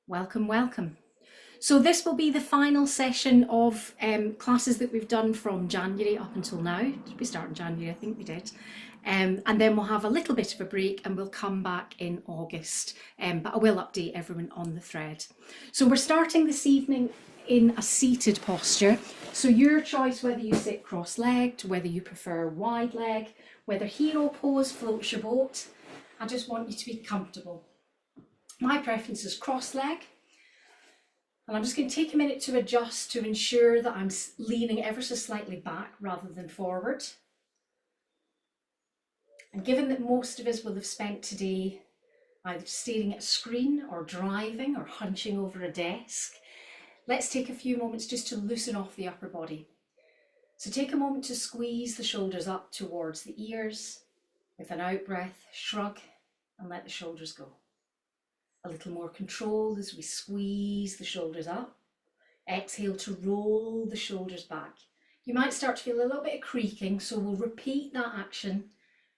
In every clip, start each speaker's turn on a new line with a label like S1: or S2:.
S1: Welcome, welcome. So this will be the final session of classes that we've done from January up until now. Did we start in January? I think we did. And then we'll have a little bit of a break and we'll come back in August. But I will update everyone on the thread. So we're starting this evening in a seated posture. So your choice whether you sit cross-legged, whether you prefer wide leg, whether hero pose floats your boat. I just want you to be comfortable. My preference is cross-leg. And I'm just going to take a minute to adjust to ensure that I'm leaning ever so slightly back rather than forward. And given that most of us will have spent today either staring at a screen or driving or hunching over a desk, let's take a few moments just to loosen off the upper body. So take a moment to squeeze the shoulders up towards the ears. With an out breath, shrug and let the shoulders go. A little more control as we squeeze the shoulders up. Exhale to roll the shoulders back. You might start to feel a little bit of creaking, so we'll repeat that action,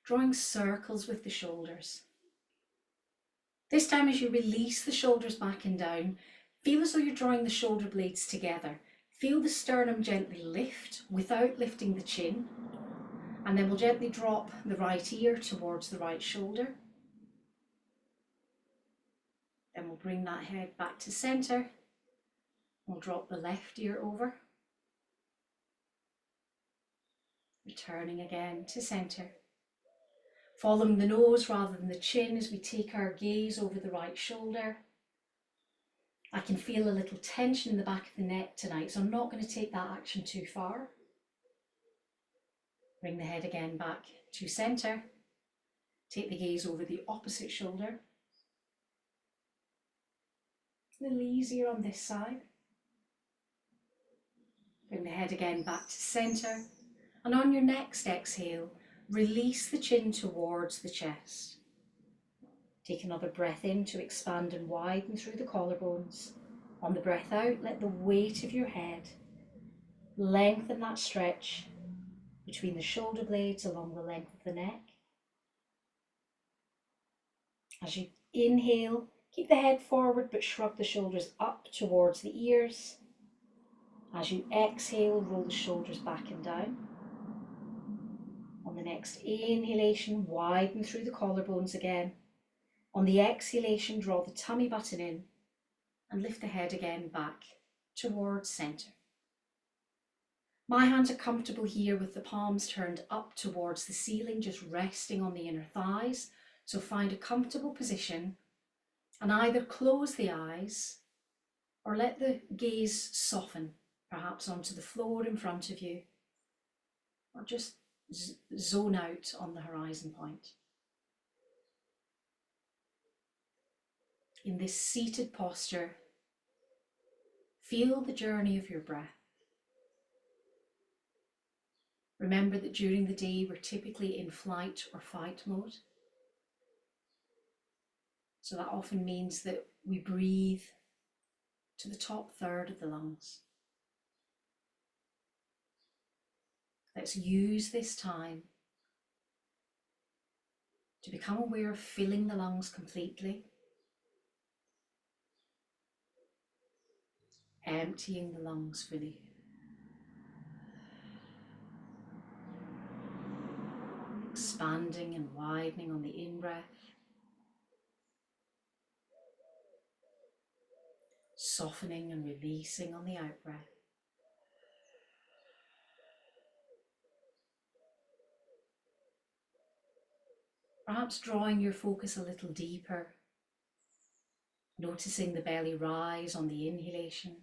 S1: drawing circles with the shoulders. This time as you release the shoulders back and down, feel as though you're drawing the shoulder blades together. Feel the sternum gently lift without lifting the chin, and then we'll gently drop the right ear towards the right shoulder. Then we'll bring that head back to center. We'll drop the left ear over. Returning again to center. Following the nose rather than the chin as we take our gaze over the right shoulder. I can feel a little tension in the back of the neck tonight, so I'm not going to take that action too far. Bring the head again back to center. Take the gaze over the opposite shoulder. A little easier on this side. Bring the head again back to center. And on your next exhale, release the chin towards the chest. Take another breath in to expand and widen through the collarbones. On the breath out, let the weight of your head lengthen that stretch between the shoulder blades along the length of the neck. As you inhale, keep the head forward but shrug the shoulders up towards the ears. As you exhale, roll the shoulders back and down. On the next inhalation, widen through the collarbones again. On the exhalation, draw the tummy button in and lift the head again back towards center. My hands are comfortable here with the palms turned up towards the ceiling, just resting on the inner thighs. So find a comfortable position and either close the eyes or let the gaze soften, perhaps onto the floor in front of you, or just zone out on the horizon point. In this seated posture, feel the journey of your breath. Remember that during the day we're typically in flight or fight mode. So that often means that we breathe to the top third of the lungs. Let's use this time to become aware of filling the lungs completely, emptying the lungs fully. Expanding and widening on the in-breath, softening and releasing on the out-breath. Perhaps drawing your focus a little deeper, noticing the belly rise on the inhalation.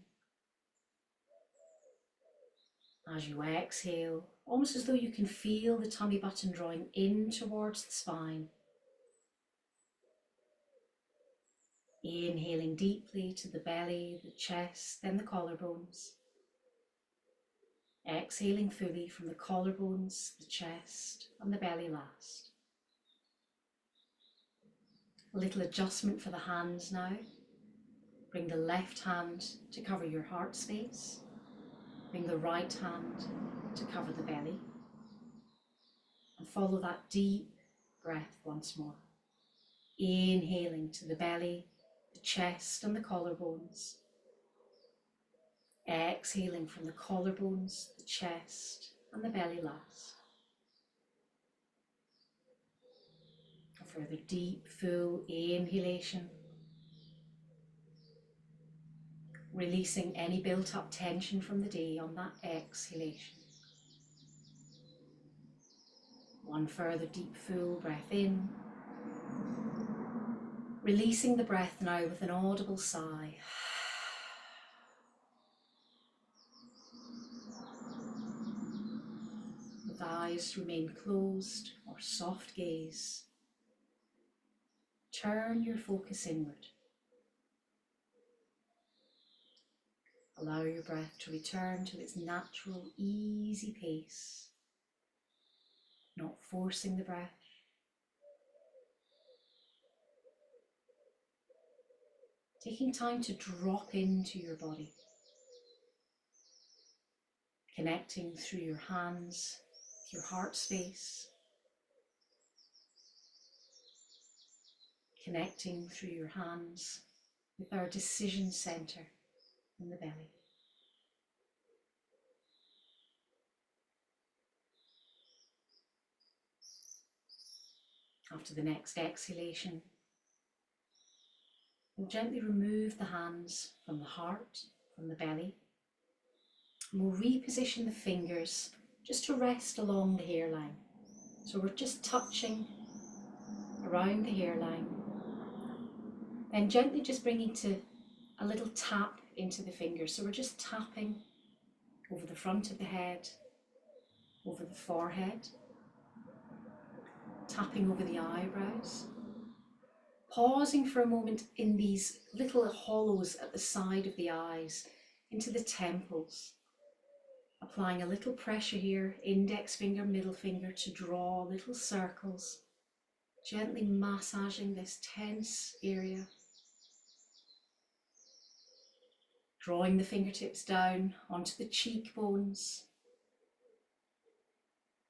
S1: As you exhale, almost as though you can feel the tummy button drawing in towards the spine. Inhaling deeply to the belly, the chest, then the collarbones. Exhaling fully from the collarbones, the chest, and the belly last. A little adjustment for the hands now. Bring the left hand to cover your heart space. Bring the right hand to cover the belly. And follow that deep breath once more. Inhaling to the belly, the chest and the collarbones. Exhaling from the collarbones, the chest and the belly last. A further deep, full inhalation. Releasing any built up tension from the day on that exhalation. One further deep, full breath in. Releasing the breath now with an audible sigh. With eyes remain closed or soft gaze. Turn your focus inward. Allow your breath to return to its natural, easy pace, not forcing the breath. Taking time to drop into your body, connecting through your hands with your heart space, connecting through your hands with our decision center in the belly. After the next exhalation, we'll gently remove the hands from the heart, from the belly, and we'll reposition the fingers just to rest along the hairline. So we're just touching around the hairline, then gently just bringing to a little tap into the fingers. So we're just tapping over the front of the head, over the forehead, tapping over the eyebrows, pausing for a moment in these little hollows at the side of the eyes, into the temples, applying a little pressure here, index finger, middle finger, to draw little circles, gently massaging this tense area. Drawing the fingertips down onto the cheekbones.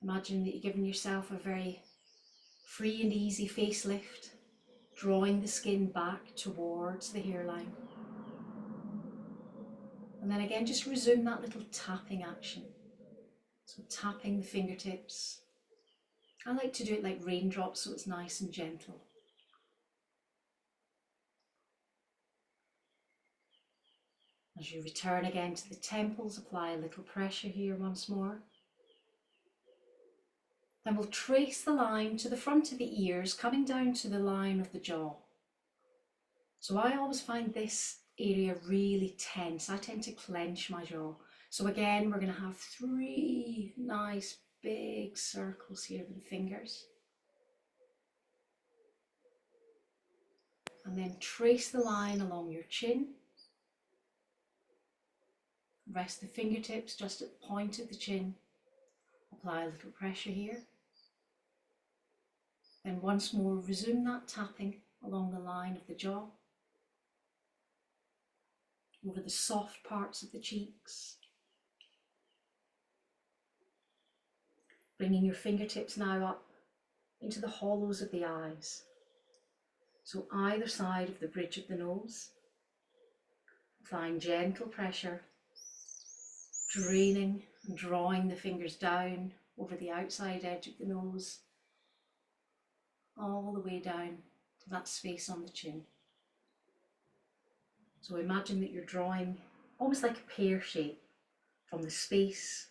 S1: Imagine that you're giving yourself a very free and easy facelift, drawing the skin back towards the hairline. And then again, just resume that little tapping action. So tapping the fingertips. I like to do it like raindrops, so it's nice and gentle. As you return again to the temples, apply a little pressure here once more. Then we'll trace the line to the front of the ears, coming down to the line of the jaw. So I always find this area really tense. I tend to clench my jaw. So again, we're going to have 3 nice big circles here with the fingers. And then trace the line along your chin. Rest the fingertips just at the point of the chin. Apply a little pressure here. Then once more, resume that tapping along the line of the jaw, over the soft parts of the cheeks. Bringing your fingertips now up into the hollows of the eyes. So either side of the bridge of the nose, applying gentle pressure, draining and drawing the fingers down over the outside edge of the nose, all the way down to that space on the chin. So imagine that you're drawing almost like a pear shape from the space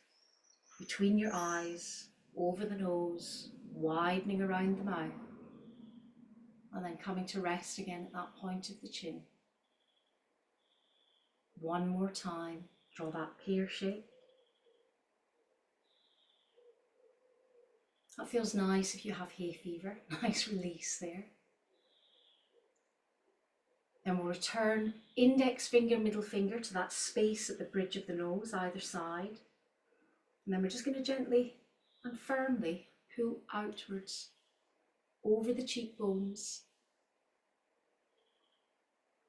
S1: between your eyes, over the nose, widening around the mouth, and then coming to rest again at that point of the chin. One more time, draw that pear shape. That feels nice if you have hay fever, nice release there. Then we'll return index finger, middle finger to that space at the bridge of the nose, either side. And then we're just going to gently and firmly pull outwards over the cheekbones.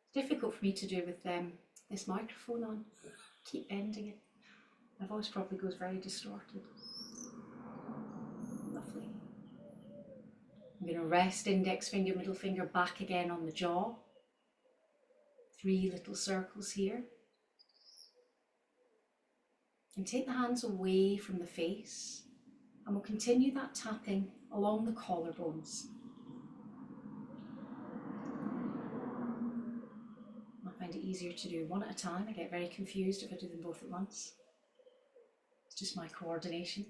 S1: It's difficult for me to do with this microphone on. Keep bending it. My voice probably goes very distorted. Lovely. I'm going to rest index finger, middle finger back again on the jaw. 3 little circles here. And take the hands away from the face, and we'll continue that tapping along the collarbones. I find it easier to do one at a time. I get very confused if I do them both at once. It's just my coordination.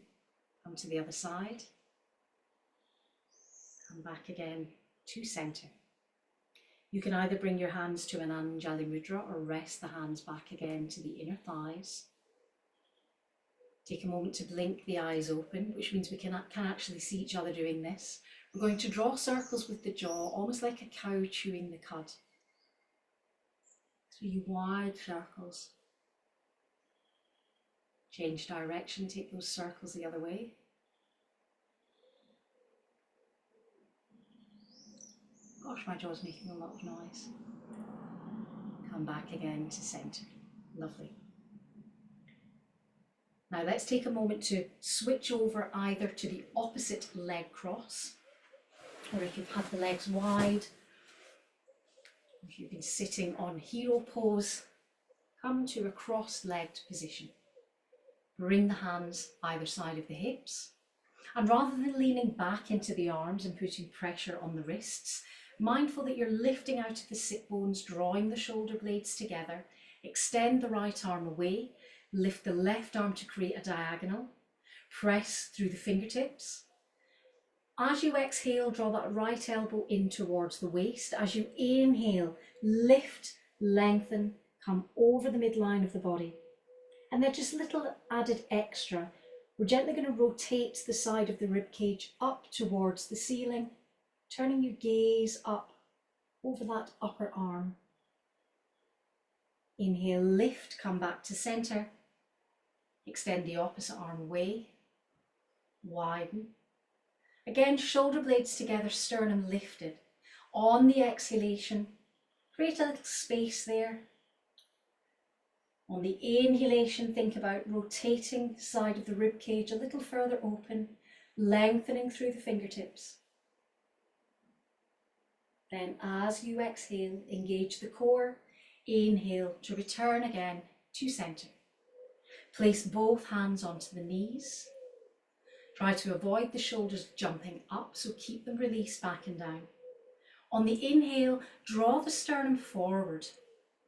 S1: Come to the other side. Come back again to centre. You can either bring your hands to an Anjali Mudra or rest the hands back again to the inner thighs. Take a moment to blink the eyes open, which means we can actually see each other doing this. We're going to draw circles with the jaw, almost like a cow chewing the cud. 3 wide circles. Change direction, take those circles the other way. Gosh, my jaw's making a lot of noise. Come back again to centre. Lovely. Now let's take a moment to switch over either to the opposite leg cross, or if you've had the legs wide, if you've been sitting on hero pose, come to a cross-legged position. Bring the hands either side of the hips, and rather than leaning back into the arms and putting pressure on the wrists, mindful that you're lifting out of the sit bones, drawing the shoulder blades together, extend the right arm away, lift the left arm to create a diagonal, press through the fingertips. As you exhale, draw that right elbow in towards the waist. As you inhale, lift, lengthen, come over the midline of the body. And then just a little added extra. We're gently going to rotate the side of the rib cage up towards the ceiling, turning your gaze up over that upper arm. Inhale, lift, come back to centre. Extend the opposite arm away, widen. Again, shoulder blades together, sternum lifted. On the exhalation, create a little space there. On the inhalation, think about rotating the side of the rib cage a little further open, lengthening through the fingertips. Then as you exhale, engage the core. Inhale to return again to centre. Place both hands onto the knees. Try to avoid the shoulders jumping up, so keep them released back and down. On the inhale, draw the sternum forward.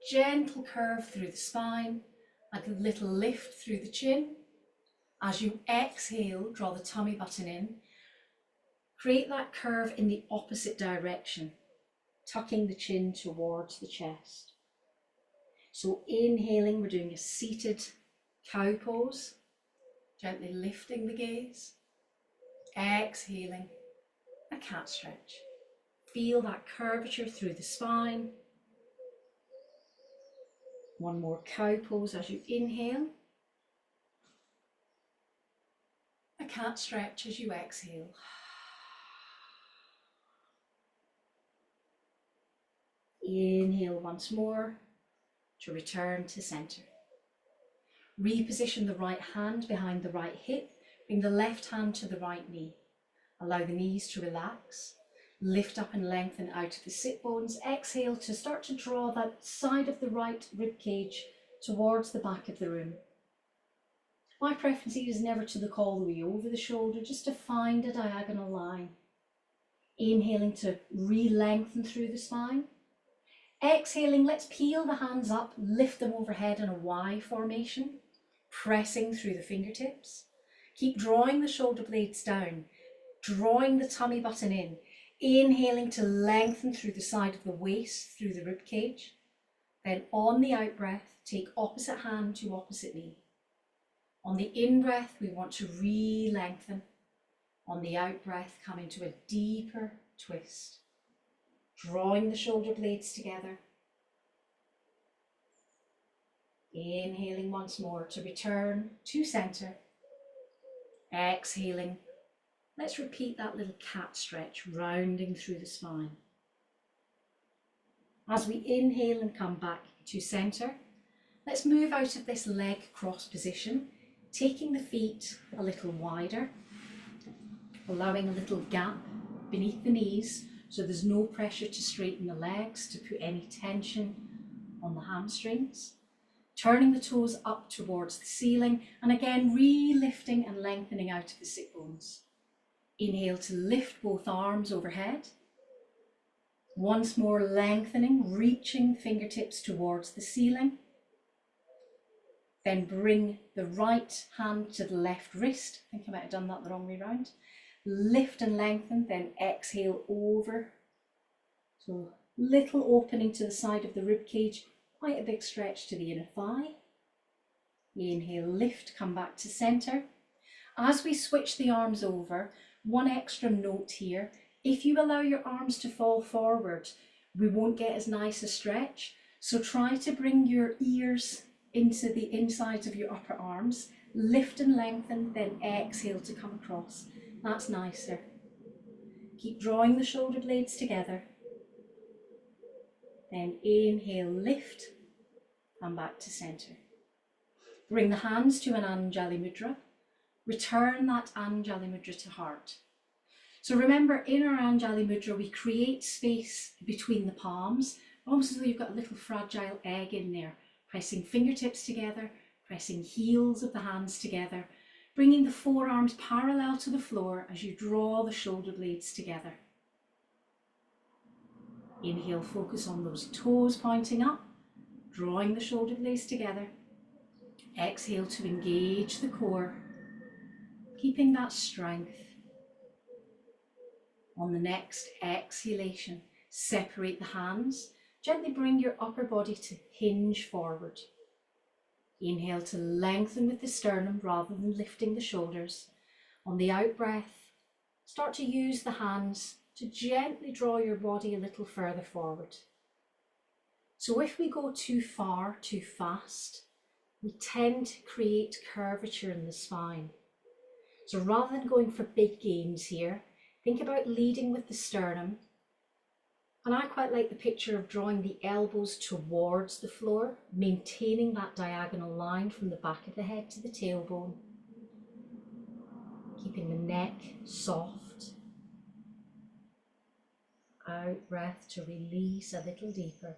S1: Gentle curve through the spine, a little lift through the chin. As you exhale, draw the tummy button in. Create that curve in the opposite direction, tucking the chin towards the chest. So inhaling, we're doing a seated cow pose, gently lifting the gaze. Exhaling, a cat stretch. Feel that curvature through the spine. One more cow pose as you inhale. A cat stretch as you exhale. Inhale once more to return to centre. Reposition the right hand behind the right hip. Bring the left hand to the right knee. Allow the knees to relax. Lift up and lengthen out of the sit bones. Exhale to start to draw that side of the right rib cage towards the back of the room. My preference here is never to look all the way over the shoulder, just to find a diagonal line. Inhaling to re-lengthen through the spine. Exhaling, let's peel the hands up, lift them overhead in a Y formation, pressing through the fingertips. Keep drawing the shoulder blades down, drawing the tummy button in, inhaling to lengthen through the side of the waist, through the rib cage. Then on the out breath, take opposite hand to opposite knee. On the in breath, we want to re-lengthen. On the out breath, come into a deeper twist. Drawing the shoulder blades together. Inhaling once more to return to centre. Exhaling. Let's repeat that little cat stretch, rounding through the spine. As we inhale and come back to centre, let's move out of this leg cross position, taking the feet a little wider, allowing a little gap beneath the knees so there's no pressure to straighten the legs, to put any tension on the hamstrings, turning the toes up towards the ceiling, and again re-lifting and lengthening out of the sit bones. Inhale to lift both arms overhead. Once more lengthening, reaching fingertips towards the ceiling. Then bring the right hand to the left wrist. I think I might have done that the wrong way round. Lift and lengthen, then exhale over. So little opening to the side of the rib cage, quite a big stretch to the inner thigh. Inhale, lift, come back to centre. As we switch the arms over, one extra note here. If you allow your arms to fall forward, we won't get as nice a stretch. So try to bring your ears into the insides of your upper arms. Lift and lengthen, then exhale to come across. That's nicer. Keep drawing the shoulder blades together. Then inhale, lift, and back to centre. Bring the hands to an Anjali Mudra. Return that Anjali Mudra to heart. So remember, in our Anjali Mudra, we create space between the palms, almost as though you've got a little fragile egg in there, pressing fingertips together, pressing heels of the hands together, bringing the forearms parallel to the floor as you draw the shoulder blades together. Inhale, focus on those toes pointing up, drawing the shoulder blades together. Exhale to engage the core, keeping that strength. On the next exhalation, separate the hands. Gently bring your upper body to hinge forward. Inhale to lengthen with the sternum rather than lifting the shoulders. On the out breath, start to use the hands to gently draw your body a little further forward. So if we go too far, too fast, we tend to create curvature in the spine. So rather than going for big gains here, think about leading with the sternum. And I quite like the picture of drawing the elbows towards the floor, maintaining that diagonal line from the back of the head to the tailbone. Keeping the neck soft. Out breath to release a little deeper.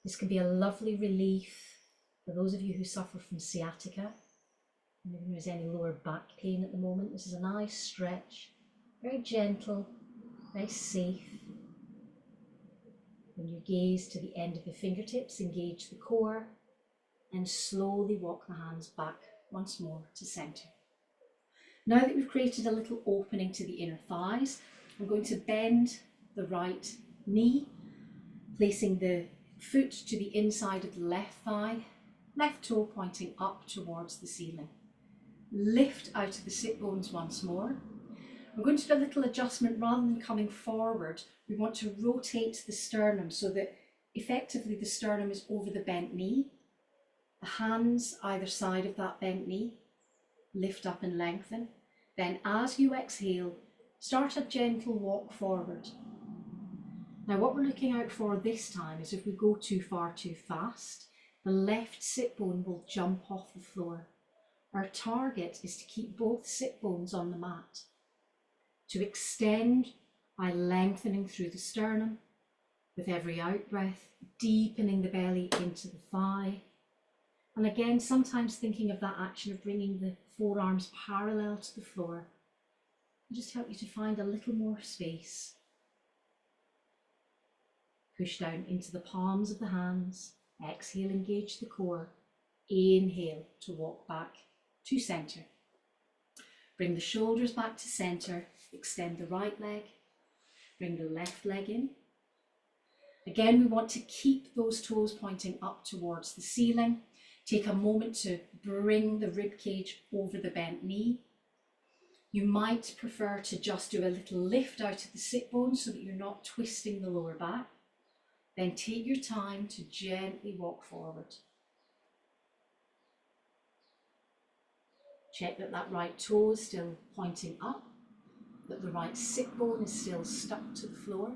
S1: This can be a lovely relief for those of you who suffer from sciatica. And if there's any lower back pain at the moment, this is a nice stretch, very gentle, very safe. When you gaze to the end of the fingertips, engage the core, and slowly walk the hands back once more to centre. Now that we've created a little opening to the inner thighs, I'm going to bend the right knee, placing the foot to the inside of the left thigh, left toe pointing up towards the ceiling. Lift out of the sit bones once more. We're going to do a little adjustment. Rather than coming forward, we want to rotate the sternum so that effectively the sternum is over the bent knee. The hands either side of that bent knee, lift up and lengthen. Then as you exhale, start a gentle walk forward. Now what we're looking out for this time is if we go too far too fast, the left sit bone will jump off the floor. Our target is to keep both sit bones on the mat. To extend by lengthening through the sternum, with every out breath, deepening the belly into the thigh. And again, sometimes thinking of that action of bringing the forearms parallel to the floor will just help you to find a little more space. Push down into the palms of the hands. Exhale, engage the core. Inhale to walk back to centre. Bring the shoulders back to centre. Extend the right leg. Bring the left leg in. Again, we want to keep those toes pointing up towards the ceiling. Take a moment to bring the rib cage over the bent knee. You might prefer to just do a little lift out of the sit bones so that you're not twisting the lower back. Then take your time to gently walk forward. Check that that right toe is still pointing up, that the right sit bone is still stuck to the floor.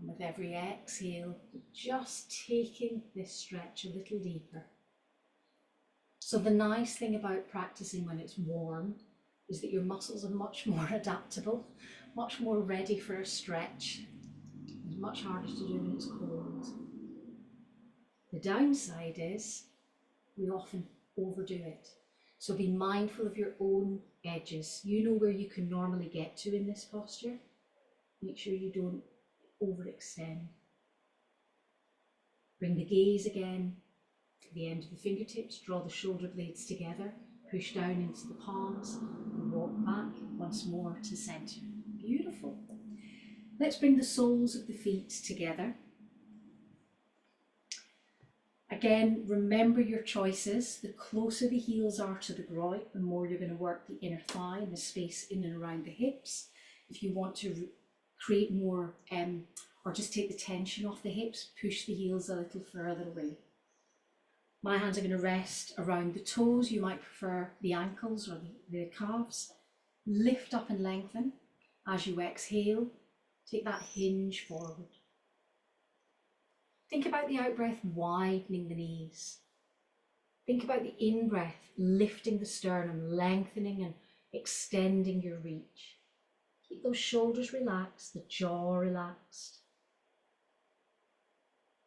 S1: And with every exhale, just taking this stretch a little deeper. So the nice thing about practicing when it's warm is that your muscles are much more adaptable, much more ready for a stretch. It's much harder to do when it's cold. The downside is we often overdo it. So be mindful of your own edges. You know where you can normally get to in this posture. Make sure you don't overextend. Bring the gaze again to the end of the fingertips, draw the shoulder blades together, push down into the palms, and walk back once more to center. Beautiful. Let's bring the soles of the feet together. Again, remember your choices. The closer the heels are to the groin, the more you're going to work the inner thigh and the space in and around the hips. If you want to create more, or just take the tension off the hips, push the heels a little further away. My hands are going to rest around the toes. You might prefer the ankles or the calves. Lift up and lengthen. As you exhale, take that hinge forward. Think about the out-breath widening the knees. Think about the in-breath lifting the sternum, lengthening and extending your reach. Keep those shoulders relaxed, the jaw relaxed.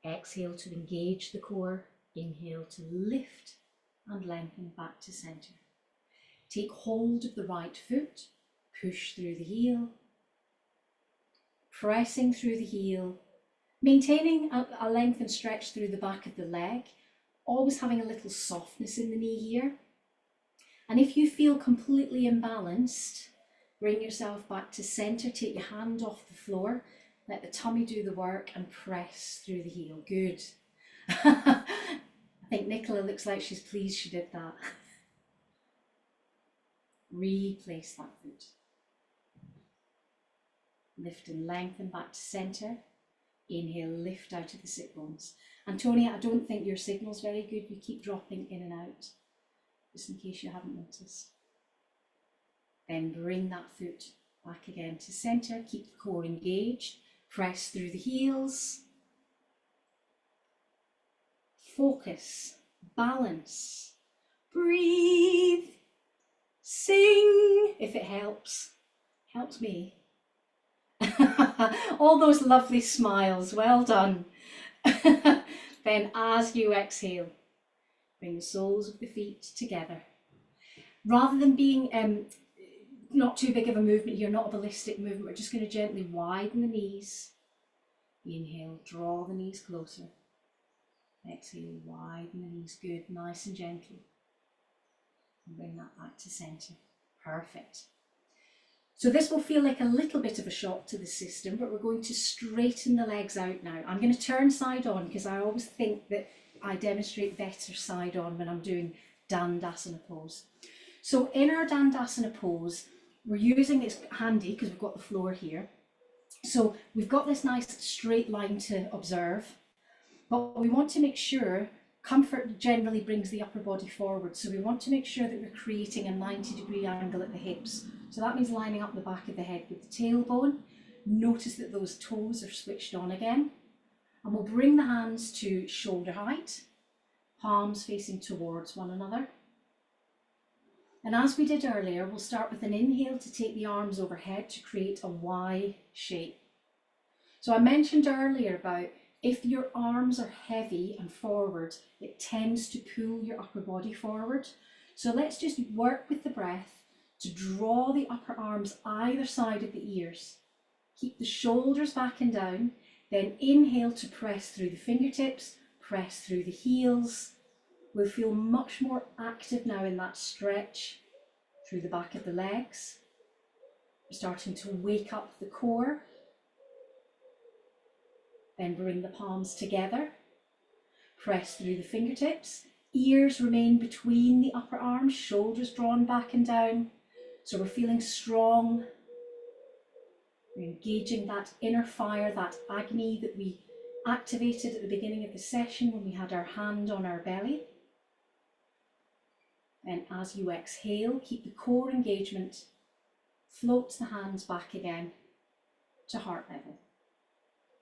S1: Exhale to engage the core. Inhale to lift and lengthen back to center. Take hold of the right foot, push through the heel, pressing through the heel, maintaining a length and stretch through the back of the leg, always having a little softness in the knee here. And if you feel completely imbalanced, bring yourself back to center, take your hand off the floor, let the tummy do the work and press through the heel. Good. I think Nicola looks like she's pleased she did that. Replace that foot. Lift and lengthen back to center. Inhale, lift out of the sit bones. Antonia, I don't think your signal's very good. You keep dropping in and out, just in case you haven't noticed. Then bring that foot back again to center. Keep the core engaged. Press through the heels. Focus, balance, breathe, sing, if it helps. Helps me. All those lovely smiles, well done. Then as you exhale, bring the soles of the feet together. Rather than being not too big of a movement here, not a ballistic movement, we're just going to gently widen the knees. Inhale, draw the knees closer. Exhale, widen the knees, good, nice and gentle. And bring that back to center. Perfect. So this will feel like a little bit of a shock to the system, but we're going to straighten the legs out now. I'm going to turn side on because I always think that I demonstrate better side on when I'm doing Dandasana pose. So in our Dandasana pose, we're using, it's handy because we've got the floor here. So we've got this nice straight line to observe. But we want to make sure, comfort generally brings the upper body forward. So we want to make sure that we're creating a 90-degree angle at the hips. So that means lining up the back of the head with the tailbone. Notice that those toes are switched on again. And we'll bring the hands to shoulder height, palms facing towards one another. And as we did earlier, we'll start with an inhale to take the arms overhead to create a Y shape. So I mentioned earlier about if your arms are heavy and forward, it tends to pull your upper body forward. So let's just work with the breath to draw the upper arms either side of the ears. Keep the shoulders back and down, then inhale to press through the fingertips, press through the heels. We'll feel much more active now in that stretch through the back of the legs. We're starting to wake up the core. Then bring the palms together, press through the fingertips, ears remain between the upper arms, shoulders drawn back and down. So we're feeling strong. We're engaging that inner fire, that Agni that we activated at the beginning of the session when we had our hand on our belly. And as you exhale, keep the core engagement, float the hands back again to heart level.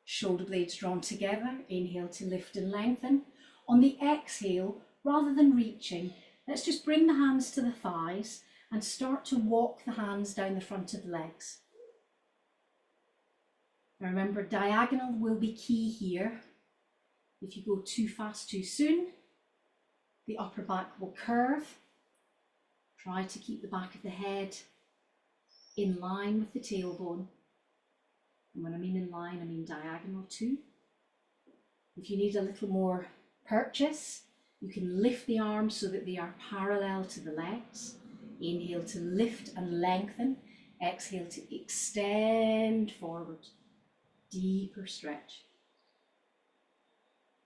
S1: Shoulder blades drawn together, inhale to lift and lengthen. On the exhale, rather than reaching, let's just bring the hands to the thighs and start to walk the hands down the front of the legs. Now remember, diagonal will be key here. If you go too fast too soon, the upper back will curve. Try to keep the back of the head in line with the tailbone. And when I mean in line, I mean diagonal too. If you need a little more purchase, you can lift the arms so that they are parallel to the legs. Inhale to lift and lengthen. Exhale to extend forward. Deeper stretch.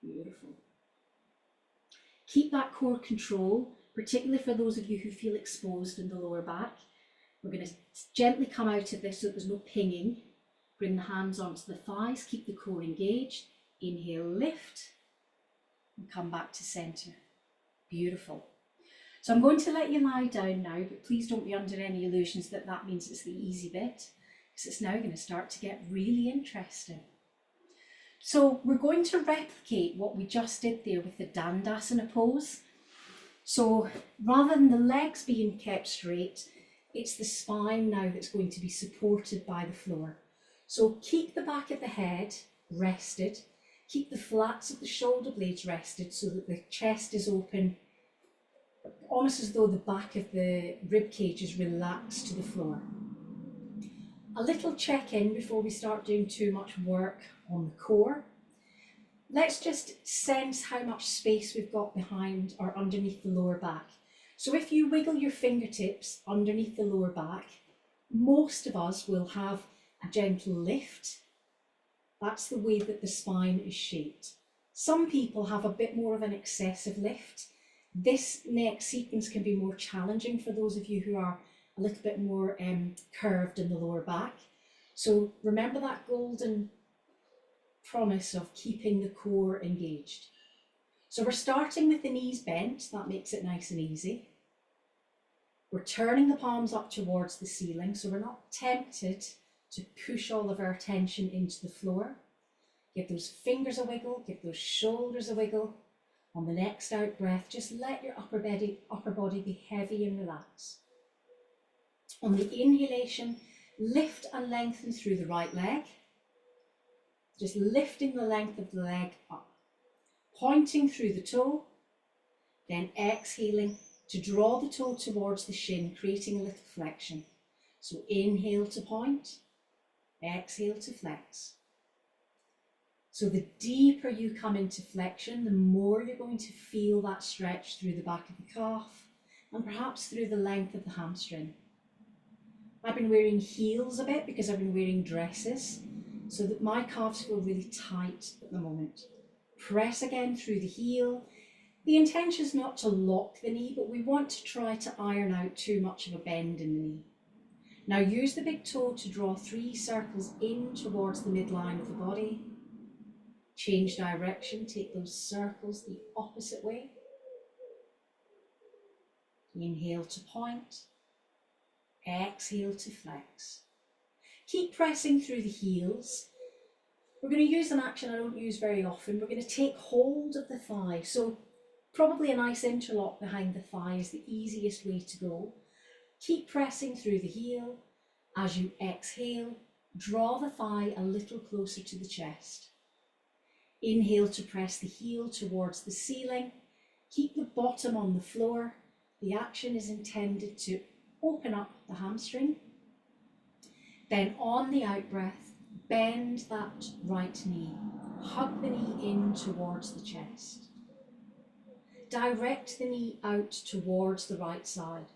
S1: Beautiful. Keep that core control, particularly for those of you who feel exposed in the lower back. We're going to gently come out of this so there's no pinging. Bring the hands onto the thighs, keep the core engaged. Inhale, lift, and come back to centre. Beautiful. So I'm going to let you lie down now, but please don't be under any illusions that that means it's the easy bit, because it's now going to start to get really interesting. So we're going to replicate what we just did there with the Dandasana pose. So rather than the legs being kept straight, it's the spine now that's going to be supported by the floor. So keep the back of the head rested, keep the flats of the shoulder blades rested so that the chest is open, almost as though the back of the rib cage is relaxed to the floor. A little check-in before we start doing too much work on the core. Let's just sense how much space we've got behind or underneath the lower back. So if you wiggle your fingertips underneath the lower back, most of us will have a gentle lift. That's the way that the spine is shaped. Some people have a bit more of an excessive lift. This next sequence can be more challenging for those of you who are a little bit more curved in the lower back. So remember that golden promise of keeping the core engaged. So we're starting with the knees bent, that makes it nice and easy. We're turning the palms up towards the ceiling, so we're not tempted to push all of our attention into the floor. Give those fingers a wiggle, give those shoulders a wiggle. On the next out breath, just let your upper body be heavy and relaxed. On the inhalation, lift and lengthen through the right leg. Just lifting the length of the leg up. Pointing through the toe, then exhaling to draw the toe towards the shin, creating a little flexion. So inhale to point, exhale to flex. So the deeper you come into flexion, the more you're going to feel that stretch through the back of the calf and perhaps through the length of the hamstring. I've been wearing heels a bit because I've been wearing dresses, so that my calves feel really tight at the moment. Press again through the heel. The intention is not to lock the knee, but we want to try to iron out too much of a bend in the knee. Now use the big toe to draw 3 circles in towards the midline of the body. Change direction, take those circles the opposite way. Inhale to point, exhale to flex. Keep pressing through the heels. We're going to use an action I don't use very often. We're going to take hold of the thigh. So probably a nice interlock behind the thigh is the easiest way to go. Keep pressing through the heel. As you exhale, draw the thigh a little closer to the chest. Inhale to press the heel towards the ceiling. Keep the bottom on the floor. The action is intended to open up the hamstring. Then on the out breath, bend that right knee. Hug the knee in towards the chest. Direct the knee out towards the right side.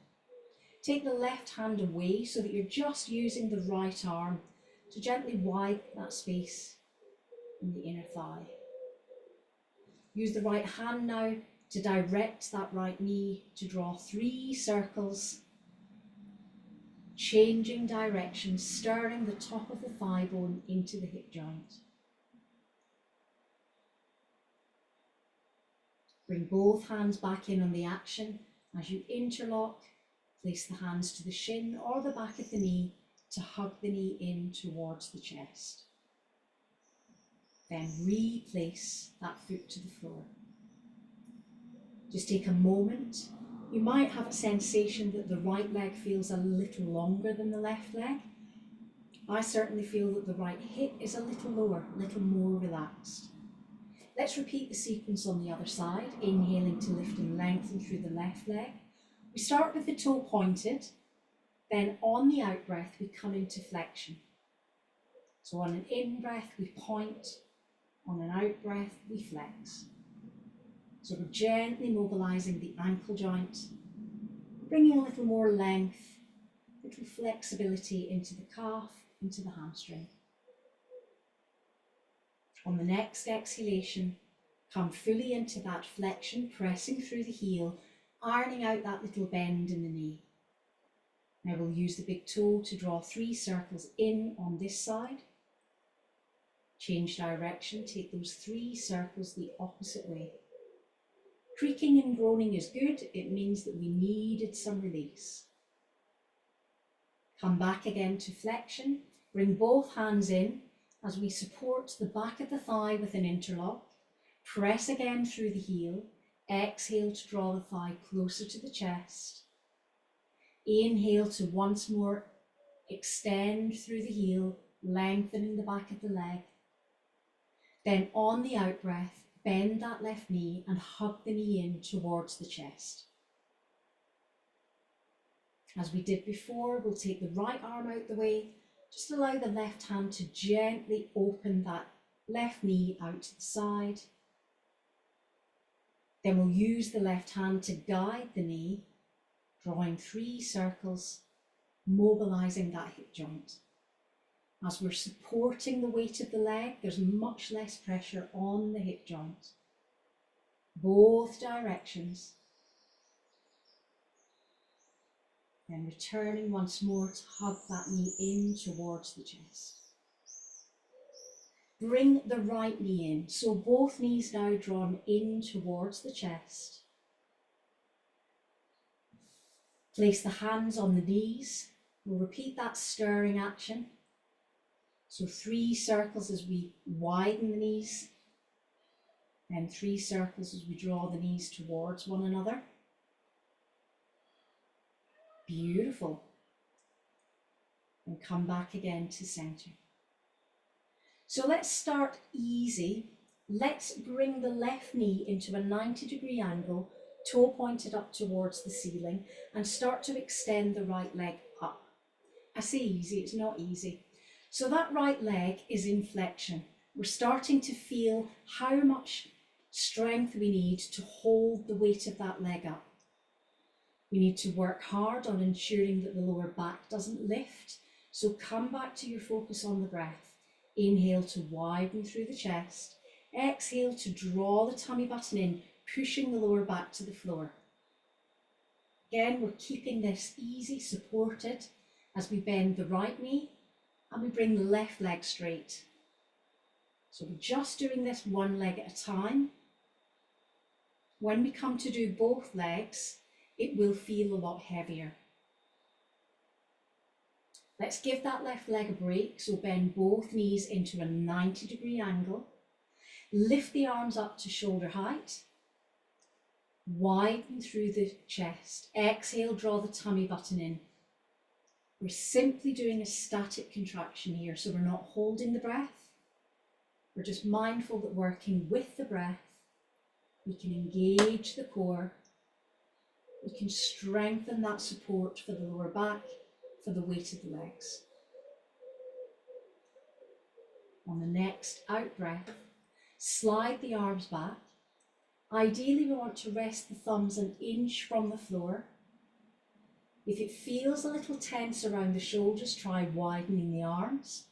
S1: Take the left hand away so that you're just using the right arm to gently widen that space in the inner thigh. Use the right hand now to direct that right knee to draw 3 circles, changing direction, stirring the top of the thigh bone into the hip joint. Bring both hands back in on the action. As you interlock, place the hands to the shin or the back of the knee to hug the knee in towards the chest. Then replace that foot to the floor. Just take a moment. You might have a sensation that the right leg feels a little longer than the left leg. I certainly feel that the right hip is a little lower, a little more relaxed. Let's repeat the sequence on the other side, inhaling to lift and lengthen through the left leg. We start with the toe pointed, then on the out breath we come into flexion. So on an in breath we point, on an out breath we flex. So we're gently mobilising the ankle joint, bringing a little more length, a little flexibility into the calf, into the hamstring. On the next exhalation, come fully into that flexion, pressing through the heel, ironing out that little bend in the knee. Now we'll use the big toe to draw 3 circles in on this side. Change direction, take those 3 circles the opposite way. Creaking and groaning is good, it means that we needed some release. Come back again to flexion, bring both hands in as we support the back of the thigh with an interlock. Press again through the heel, exhale to draw the thigh closer to the chest. Inhale to once more extend through the heel, lengthening the back of the leg. Then on the out breath, bend that left knee and hug the knee in towards the chest. As we did before, we'll take the right arm out the way. Just allow the left hand to gently open that left knee out to the side. Then we'll use the left hand to guide the knee, drawing 3 circles, mobilising that hip joint. As we're supporting the weight of the leg, there's much less pressure on the hip joint. Both directions. Then returning once more to hug that knee in towards the chest. Bring the right knee in, so both knees now drawn in towards the chest. Place the hands on the knees. We'll repeat that stirring action. So 3 circles as we widen the knees, then 3 circles as we draw the knees towards one another. Beautiful. And come back again to centre. So let's start easy. Let's bring the left knee into a 90-degree angle, toe pointed up towards the ceiling, and start to extend the right leg up. I say easy, it's not easy. So that right leg is in flexion. We're starting to feel how much strength we need to hold the weight of that leg up. We need to work hard on ensuring that the lower back doesn't lift. So come back to your focus on the breath. Inhale to widen through the chest. Exhale to draw the tummy button in, pushing the lower back to the floor. Again, we're keeping this easy, supported as we bend the right knee and we bring the left leg straight. So we're just doing this one leg at a time. When we come to do both legs, it will feel a lot heavier. Let's give that left leg a break, so bend both knees into a 90-degree angle. Lift the arms up to shoulder height. Widen through the chest. Exhale, draw the tummy button in. We're simply doing a static contraction here, so we're not holding the breath. We're just mindful that working with the breath, we can engage the core. We can strengthen that support for the lower back, for the weight of the legs. On the next out breath, slide the arms back. Ideally, we want to rest the thumbs an inch from the floor. If it feels a little tense around the shoulders, try widening the arms.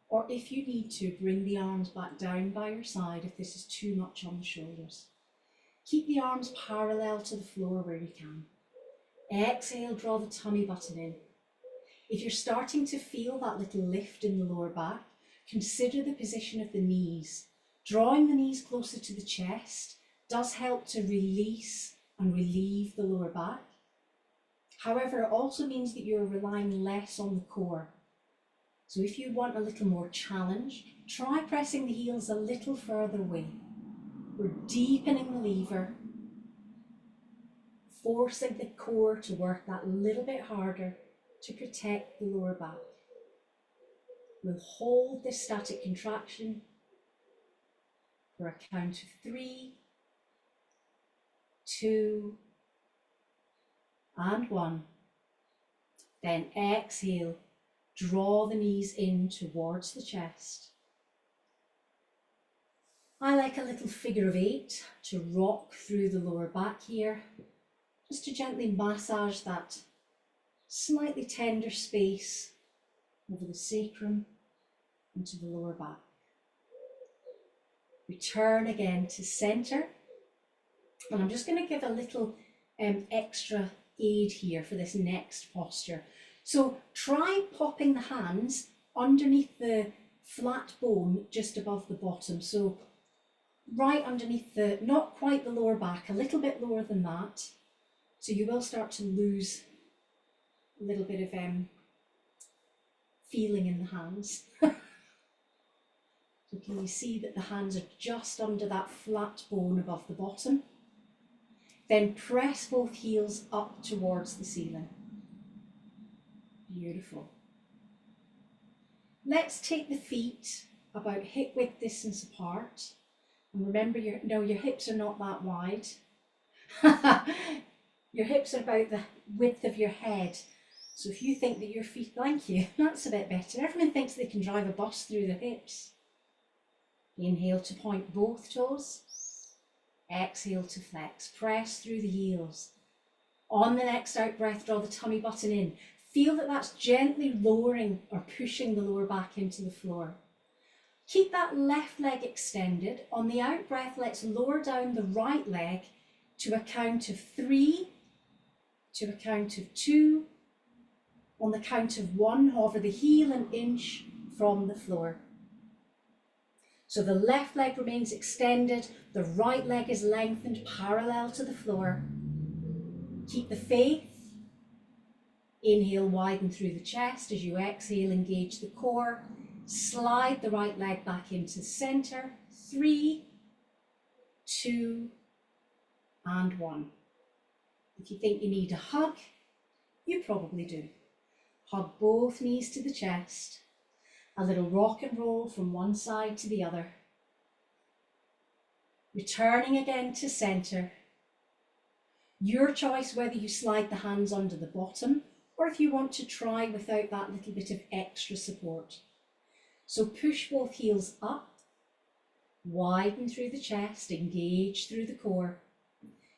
S1: Or if you need to, bring the arms back down by your side if this is too much on the shoulders. Keep the arms parallel to the floor where you can. Exhale, draw the tummy button in. If you're starting to feel that little lift in the lower back, consider the position of the knees. Drawing the knees closer to the chest does help to release and relieve the lower back. However, it also means that you're relying less on the core. So if you want a little more challenge, try pressing the heels a little further away. We're deepening the lever, forcing the core to work that little bit harder to protect the lower back. We'll hold this static contraction for a count of 3, 2, and 1. Then exhale, draw the knees in towards the chest. I like a little figure of 8 to rock through the lower back here, just to gently massage that slightly tender space over the sacrum into the lower back. Return again to center. And I'm just going to give a little extra aid here for this next posture. So try popping the hands underneath the flat bone just above the bottom. So right underneath the, not quite the lower back, a little bit lower than that. So you will start to lose a little bit of feeling in the hands. So can you see that the hands are just under that flat bone above the bottom? Then press both heels up towards the ceiling. Beautiful. Let's take the feet about hip width distance apart. And remember, your hips are not that wide. Your hips are about the width of your head. So if you think that your feet, thank you, that's a bit better. Everyone thinks they can drive a bus through their hips. Inhale to point both toes. Exhale to flex. Press through the heels. On the next out breath, draw the tummy button in. Feel that that's gently lowering or pushing the lower back into the floor. Keep that left leg extended. On the out breath, let's lower down the right leg to a count of 3, to a count of 2. On the count of 1, hover the heel an inch from the floor. So the left leg remains extended, the right leg is lengthened parallel to the floor. Keep the faith. Inhale, widen through the chest. As you exhale, engage the core. Slide the right leg back into center. 3, 2, and 1. If you think you need a hug, you probably do. Hug both knees to the chest. A little rock and roll from one side to the other. Returning again to center. Your choice whether you slide the hands under the bottom or if you want to try without that little bit of extra support. So push both heels up, widen through the chest, engage through the core.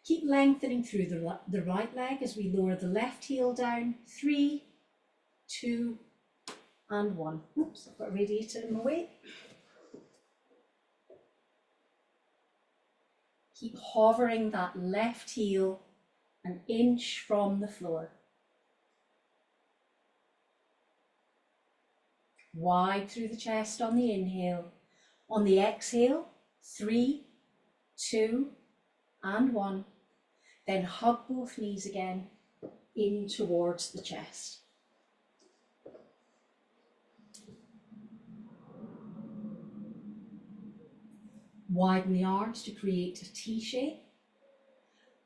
S1: Keep lengthening through the right leg as we lower the left heel down. 3, 2, and 1. Oops, I've got a radiator in my way. Keep hovering that left heel an inch from the floor. Wide through the chest on the inhale. On the exhale, 3, 2, and 1. Then hug both knees again in towards the chest. Widen the arms to create a T shape.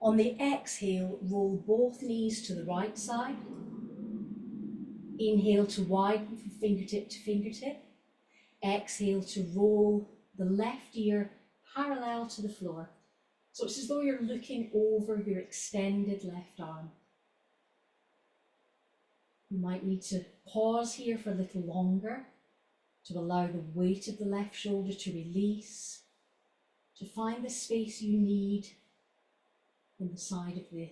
S1: On the exhale, roll both knees to the right side. Inhale to widen from fingertip to fingertip. Exhale to roll the left ear parallel to the floor. So it's as though you're looking over your extended left arm. You might need to pause here for a little longer to allow the weight of the left shoulder to release, to find the space you need in the side of the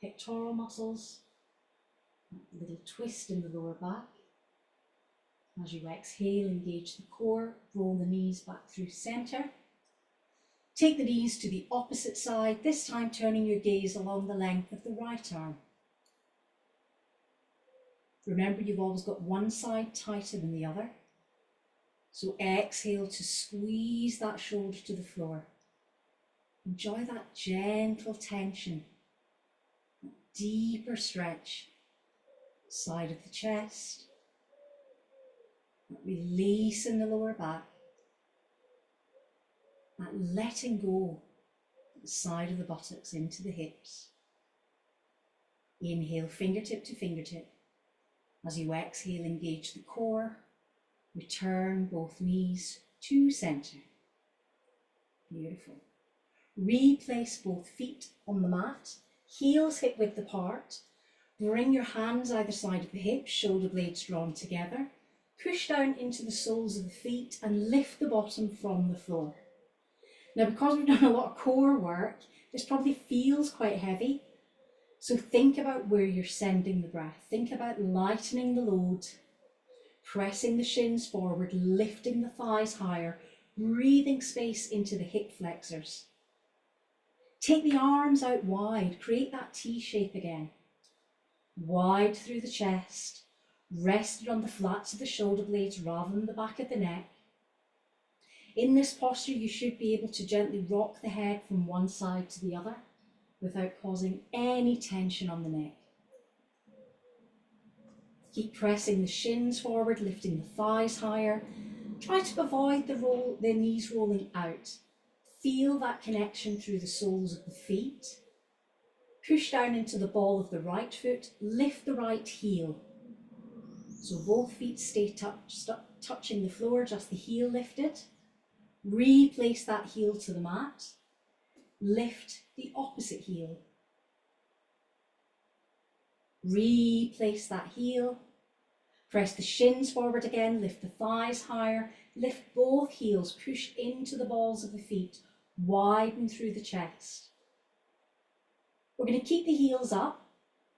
S1: pectoral muscles, a little twist in the lower back. As you exhale, engage the core, roll the knees back through center. Take the knees to the opposite side, this time turning your gaze along the length of the right arm. Remember, you've always got one side tighter than the other. So exhale to squeeze that shoulder to the floor. Enjoy that gentle tension, that deeper stretch, side of the chest, that release in the lower back, that letting go at the side of the buttocks into the hips. Inhale, fingertip to fingertip. As you exhale, engage the core. Return both knees to center. Beautiful. Replace both feet on the mat, heels hip width apart. Bring your hands either side of the hips, shoulder blades drawn together. Push down into the soles of the feet and lift the bottom from the floor. Now, because we've done a lot of core work, this probably feels quite heavy. So think about where you're sending the breath. Think about lightening the load, pressing the shins forward, lifting the thighs higher, breathing space into the hip flexors. Take the arms out wide, create that T shape again. Wide through the chest, rested on the flats of the shoulder blades rather than the back of the neck. In this posture, you should be able to gently rock the head from one side to the other without causing any tension on the neck. Keep pressing the shins forward, lifting the thighs higher. Try to avoid the knees rolling out. Feel that connection through the soles of the feet. Push down into the ball of the right foot, lift the right heel. So both feet stay touching the floor, just the heel lifted. Replace that heel to the mat. Lift the opposite heel. Replace that heel. Press the shins forward again, lift the thighs higher, lift both heels, push into the balls of the feet, widen through the chest. We're going to keep the heels up.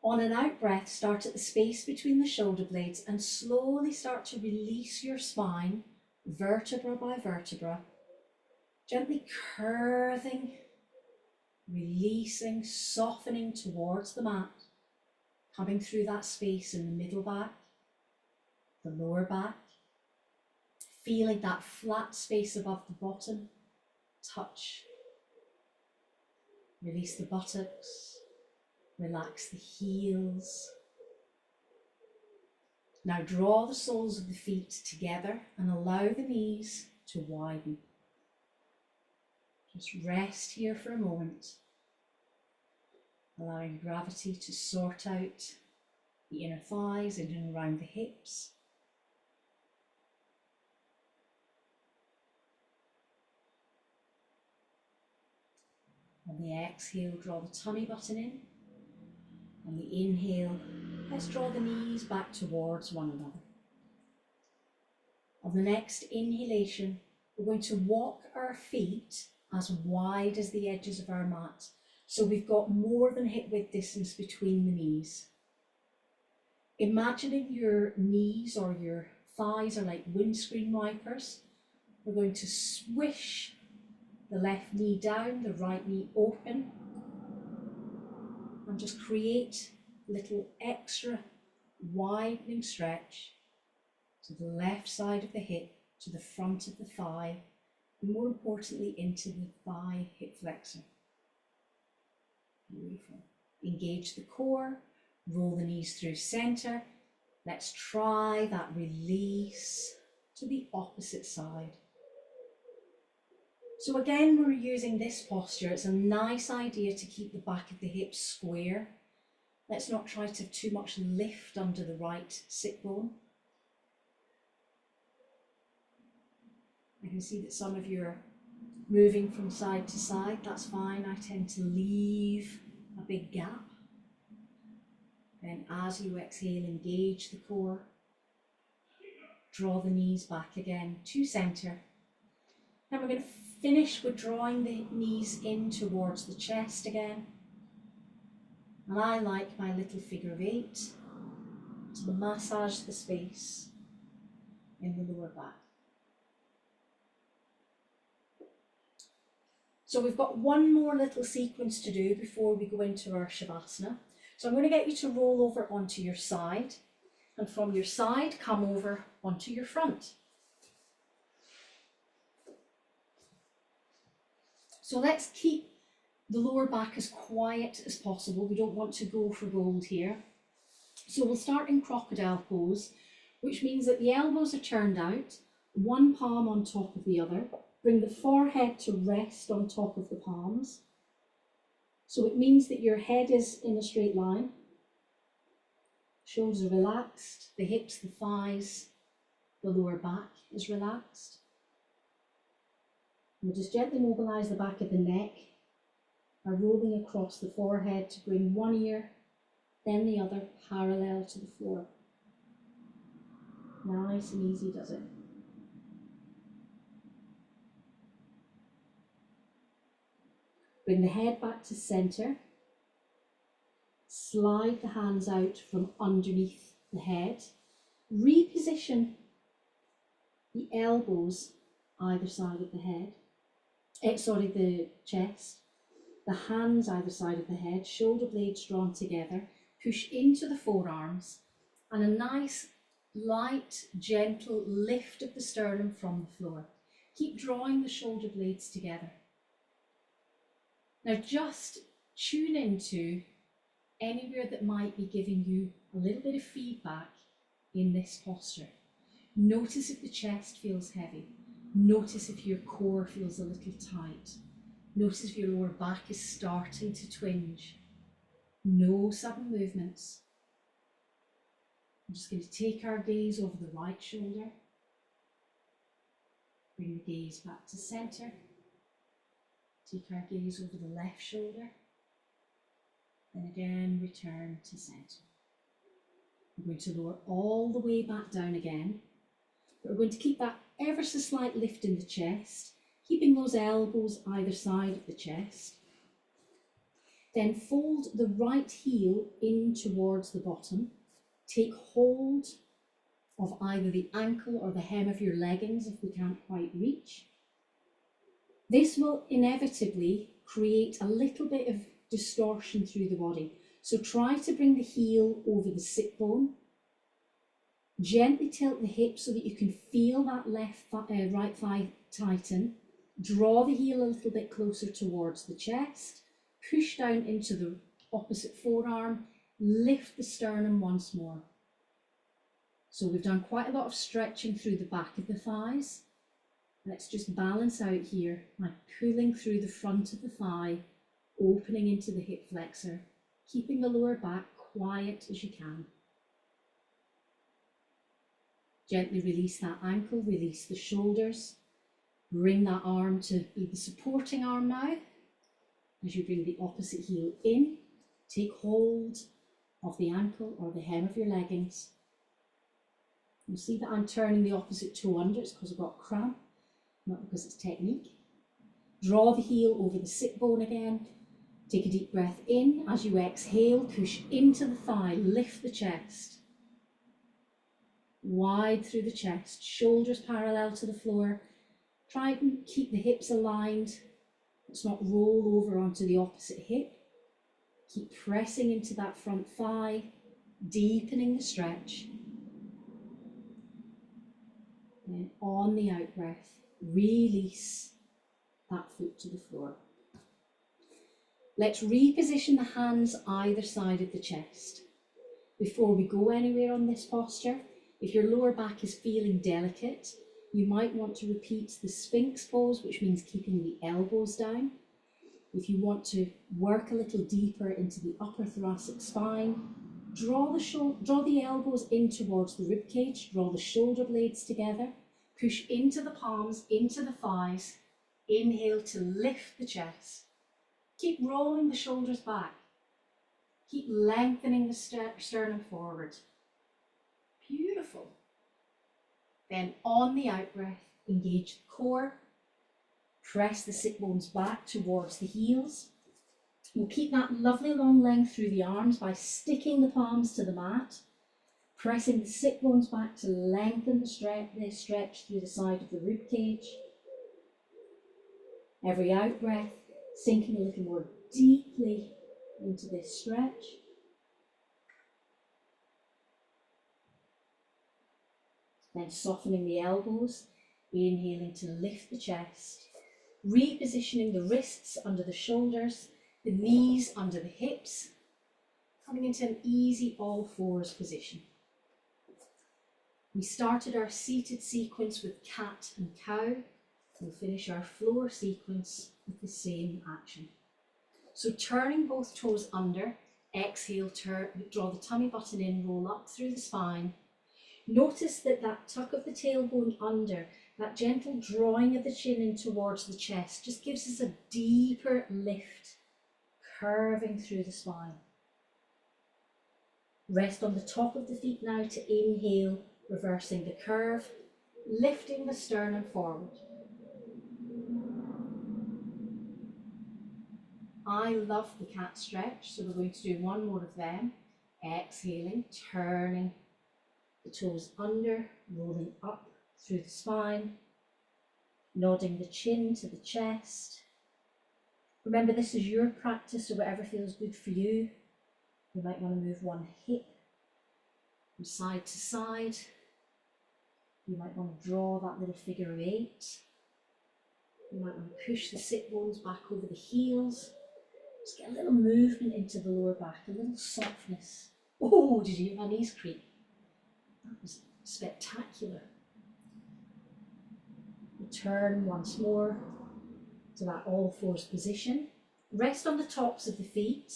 S1: On an out breath, start at the space between the shoulder blades and slowly start to release your spine, vertebra by vertebra, gently curving, releasing, softening towards the mat, coming through that space in the middle back, the lower back, feeling that flat space above the bottom, touch. Release the buttocks, relax the heels. Now draw the soles of the feet together and allow the knees to widen. Just rest here for a moment, allowing gravity to sort out the inner thighs in and around the hips. On the exhale, draw the tummy button in. On the inhale, let's draw the knees back towards one another. On the next inhalation, we're going to walk our feet as wide as the edges of our mat, so we've got more than hip width distance between the knees. Imagining your knees or your thighs are like windscreen wipers. We're going to swish the left knee down, the right knee open, and just create a little extra widening stretch to the left side of the hip, to the front of the thigh, and more importantly into the thigh hip flexor. Beautiful. Engage the core, roll the knees through center. Let's try that release to the opposite side. So again, we're using this posture. It's a nice idea to keep the back of the hips square. Let's not try to have too much lift under the right sit bone. I can see that some of you are moving from side to side. That's fine. I tend to leave a big gap. Then as you exhale, engage the core. Draw the knees back again to center. Now we're going to finish with drawing the knees in towards the chest again. And I like my little figure of 8 to massage the space in the lower back. So we've got one more little sequence to do before we go into our Shavasana. So I'm going to get you to roll over onto your side, and from your side come over onto your front. So let's keep the lower back as quiet as possible. We don't want to go for gold here. So we'll start in crocodile pose, which means that the elbows are turned out, one palm on top of the other. Bring the forehead to rest on top of the palms. So it means that your head is in a straight line. Shoulders are relaxed, the hips, the thighs, the lower back is relaxed. We'll just gently mobilise the back of the neck by rolling across the forehead to bring one ear, then the other parallel to the floor. Nice and easy does it. Bring the head back to centre. Slide the hands out from underneath the head. Reposition the elbows either side of the head. The chest. The hands either side of the head, shoulder blades drawn together. Push into the forearms and a nice, light, gentle lift of the sternum from the floor. Keep drawing the shoulder blades together. Now just tune into anywhere that might be giving you a little bit of feedback in this posture. Notice if the chest feels heavy. Notice if your core feels a little tight. Notice if your lower back is starting to twinge. No sudden movements. I'm just going to take our gaze over the right shoulder. Bring the gaze back to centre. Take our gaze over the left shoulder. Then again, return to centre. We're going to lower all the way back down again. But we're going to keep that ever so slight lift in the chest, keeping those elbows either side of the chest. Then fold the right heel in towards the bottom. Take hold of either the ankle or the hem of your leggings if we can't quite reach. This will inevitably create a little bit of distortion through the body. So try to bring the heel over the sit bone. Gently tilt the hips so that you can feel that right thigh tighten. Draw the heel a little bit closer towards the chest. Push down into the opposite forearm. Lift the sternum once more. So we've done quite a lot of stretching through the back of the thighs. Let's just balance out here by pulling through the front of the thigh, opening into the hip flexor, keeping the lower back quiet as you can. Gently release that ankle, release the shoulders. Bring that arm to be the supporting arm now. As you bring the opposite heel in, take hold of the ankle or the hem of your leggings. You'll see that I'm turning the opposite toe under. It's because I've got cramp, not because it's technique. Draw the heel over the sit bone again. Take a deep breath in. As you exhale, push into the thigh, lift the chest. Wide through the chest, shoulders parallel to the floor. Try and keep the hips aligned. Let's not roll over onto the opposite hip. Keep pressing into that front thigh, deepening the stretch. Then on the out breath, release that foot to the floor. Let's reposition the hands either side of the chest. Before we go anywhere on this posture, if your lower back is feeling delicate, you might want to repeat the Sphinx pose, which means keeping the elbows down. If you want to work a little deeper into the upper thoracic spine, draw the elbows in towards the rib cage, draw the shoulder blades together, push into the palms, into the thighs, inhale to lift the chest. Keep rolling the shoulders back. Keep lengthening the sternum forward. Beautiful. Then on the out breath, engage the core. Press the sit bones back towards the heels. We'll keep that lovely long length through the arms by sticking the palms to the mat, pressing the sit bones back to lengthen the stretch through the side of the rib cage. Every out breath, sinking a little more deeply into this stretch. Then softening the elbows, inhaling to lift the chest, repositioning the wrists under the shoulders, the knees under the hips, coming into an easy all fours position. We started our seated sequence with cat and cow. We'll finish our floor sequence with the same action. So turning both toes under, exhale, draw the tummy button in, roll up through the spine.
S2: Notice that that tuck of the tailbone under, that gentle drawing of the chin in towards the chest just gives us a deeper lift, curving through the spine. Rest on the top of the feet now to inhale, reversing the curve, lifting the sternum forward. I love the cat stretch, so we're going to do one more of them. Exhaling, turning the toes under, rolling up through the spine, nodding the chin to the chest. Remember, this is your practice, so whatever feels good for you. You might want to move one hip from side to side. You might want to draw that little figure of 8. You might want to push the sit bones back over the heels. Just get a little movement into the lower back, a little softness. Oh, did you hear my knees creak? That was spectacular. Return once more to that all fours position. Rest on the tops of the feet.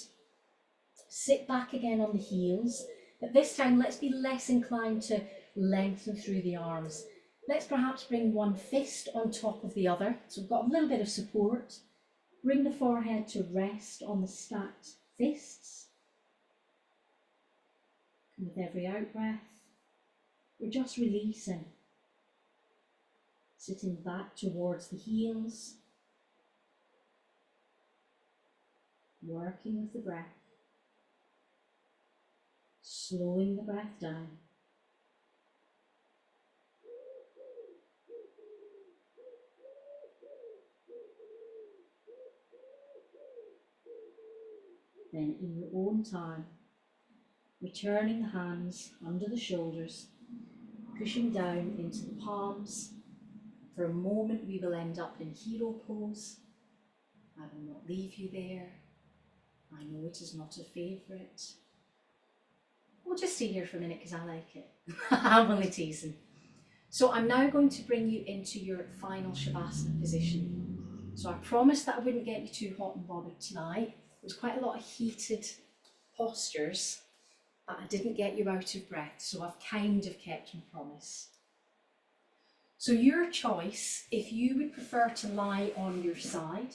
S2: Sit back again on the heels. But this time, let's be less inclined to lengthen through the arms. Let's perhaps bring one fist on top of the other. So we've got a little bit of support. Bring the forehead to rest on the stacked fists. And with every out-breath, we're just releasing. Sitting back towards the heels. Working with the breath. Slowing the breath down. Then in your own time, returning the hands under the shoulders, pushing down into the palms. For a moment we will end up in hero pose. I will not leave you there. I know it is not a favourite. We'll just stay here for a minute because I like it. I'm only teasing. So I'm now going to bring you into your final Shavasana position. So I promised that I wouldn't get you too hot and bothered tonight. There's quite a lot of heated postures, but I didn't get you out of breath, so I've kind of kept my promise. So your choice, if you would prefer to lie on your side.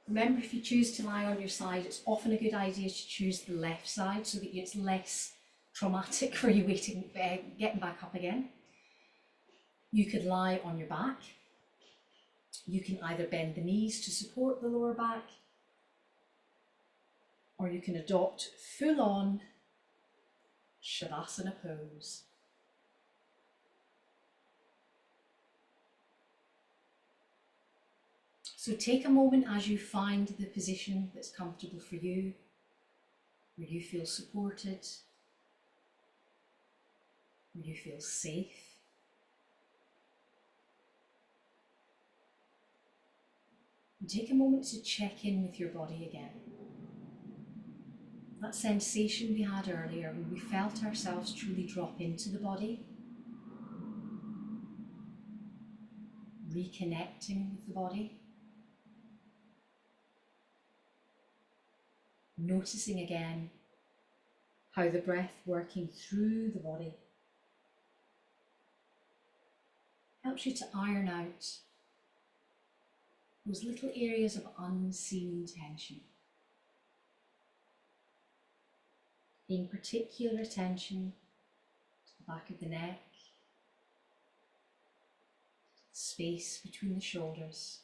S2: Remember, if you choose to lie on your side, it's often a good idea to choose the left side so that it's less traumatic for you getting back up again. You could lie on your back. You can either bend the knees to support the lower back, or you can adopt full-on Shavasana pose. So take a moment as you find the position that's comfortable for you, where you feel supported, where you feel safe. And take a moment to check in with your body again. That sensation we had earlier when we felt ourselves truly drop into the body, reconnecting with the body, noticing again how the breath working through the body helps you to iron out those little areas of unseen tension. Paying particular attention to the back of the neck, space between the shoulders.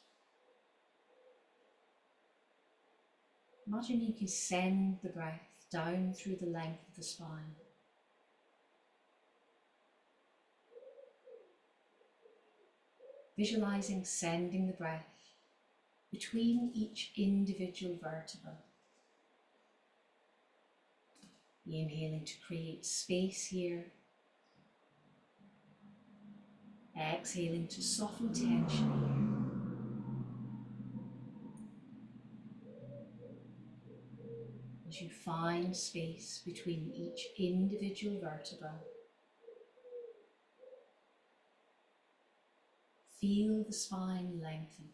S2: Imagine you can send the breath down through the length of the spine. Visualizing sending the breath between each individual vertebra. Inhaling to create space here. Exhaling to soften tension here. As you find space between each individual vertebra, feel the spine lengthen,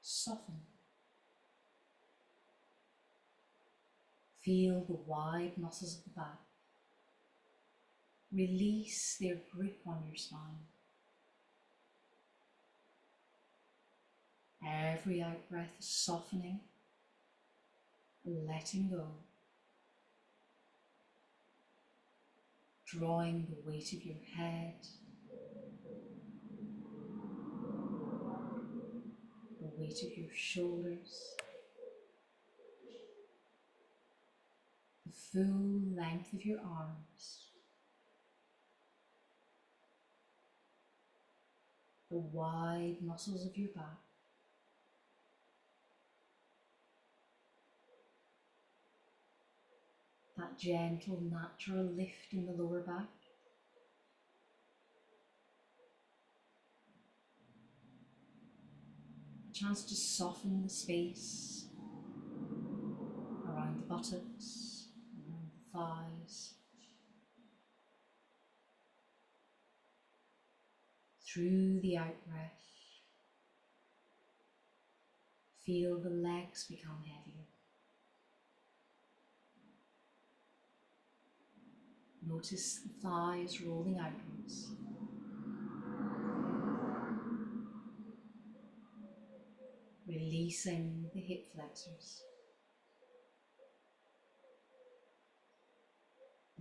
S2: soften. Feel the wide muscles of the back
S1: Release their grip on your spine. Every out breath is softening, letting go, drawing the weight of your head, the weight of your shoulders, the full length of your arms, the wide muscles of your back, that gentle, natural lift in the lower back. A chance to soften the space around the buttocks, around the thighs, through the out breath. Feel the legs become heavier. Notice the thighs rolling outwards. Releasing the hip flexors.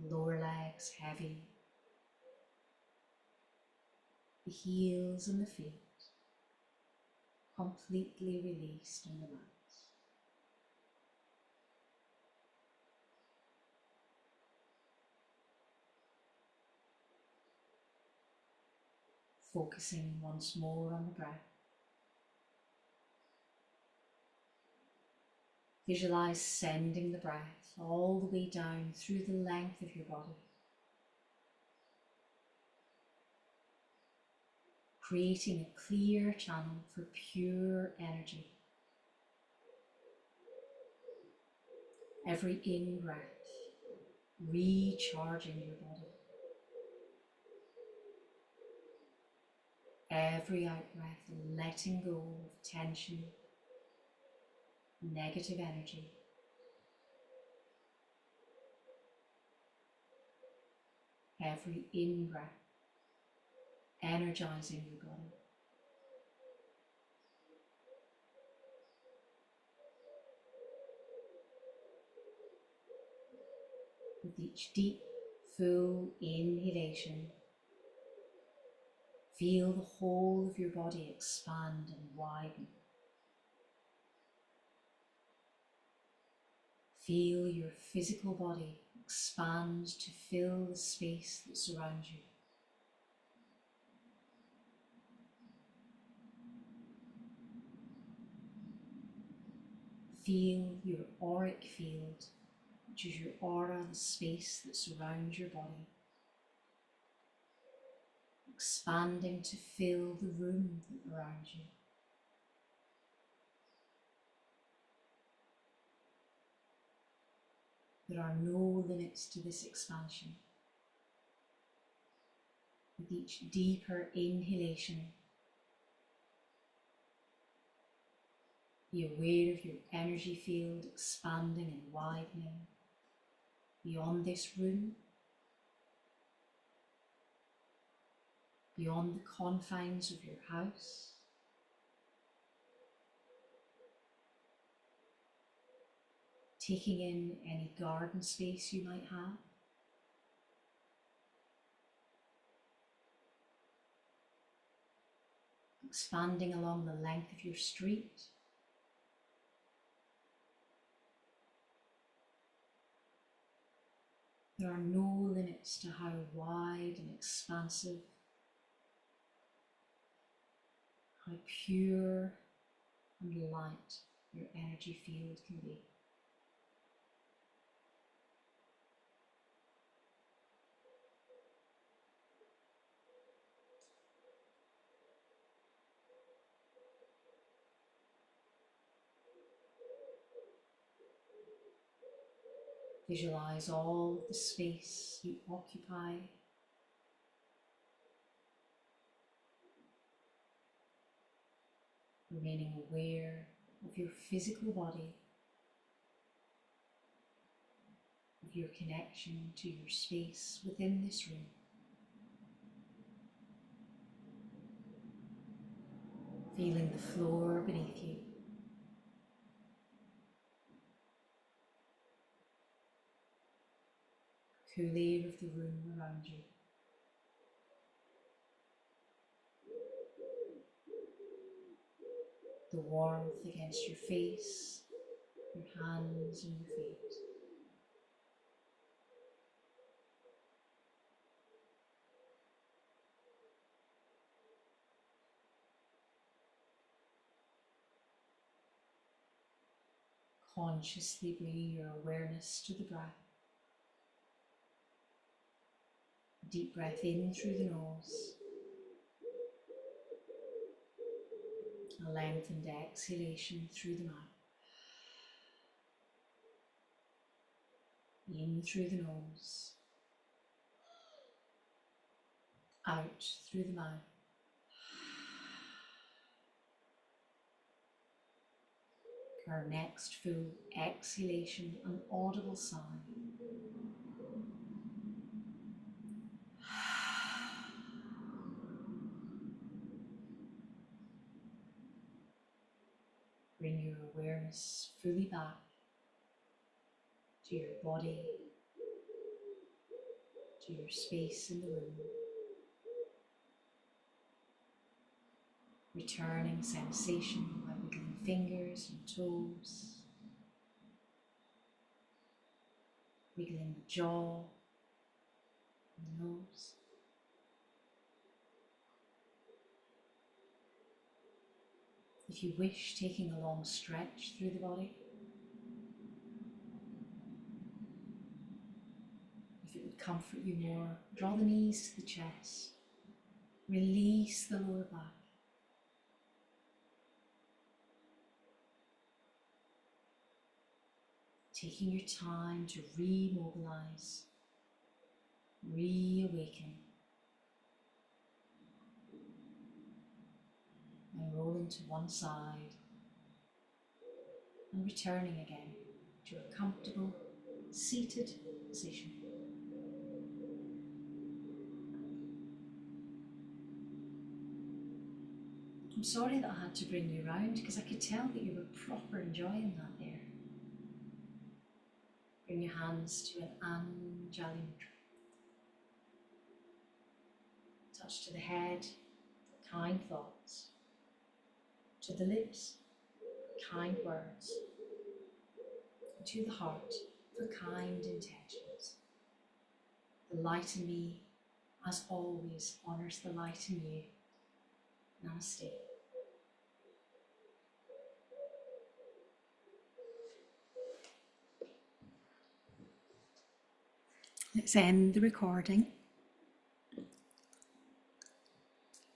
S1: Lower legs heavy. The heels and the feet completely released and relaxed. Focusing once more on the breath. Visualize sending the breath all the way down through the length of your body, creating a clear channel for pure energy. Every in-breath, recharging your body. Every out-breath, letting go of tension, negative energy. Every in-breath, energizing your body. With each deep, full inhalation, feel the whole of your body expand and widen. Feel your physical body expand to fill the space that surrounds you. Feel your auric field, which is your aura, the space that surrounds your body, expanding to fill the room around you. There are no limits to this expansion. With each deeper inhalation, be aware of your energy field expanding and widening beyond this room, beyond the confines of your house, taking in any garden space you might have, expanding along the length of your street, there are no limits to how wide and expansive, how pure and light your energy field can be. Visualize all of the space you occupy, remaining aware of your physical body, of your connection to your space within this room. feeling the floor beneath you. Cool air of the room around you. The warmth against your face, your hands and your feet. Consciously bringing your awareness to the breath. Deep breath in through the nose. A lengthened exhalation through the mouth. In through the nose. Out through the mouth. Our next full exhalation, an audible sigh. Bring your awareness fully back to your body, to your space in the room. Returning sensation by wiggling fingers and toes, wiggling the jaw and the nose. If you wish, taking a long stretch through the body. If it would comfort you more, draw the knees to the chest. Release the lower back. Taking your time to remobilize, reawaken, and rolling to one side and returning again to a comfortable seated position. I'm sorry that I had to bring you round because I could tell that you were proper enjoying that there. Bring your hands to an Anjali Mudra. Touch to the head for kind thoughts, to the lips for kind words, and to the heart for kind intentions. The light in me, as always, honours the light in you. Namaste. Let's end the recording.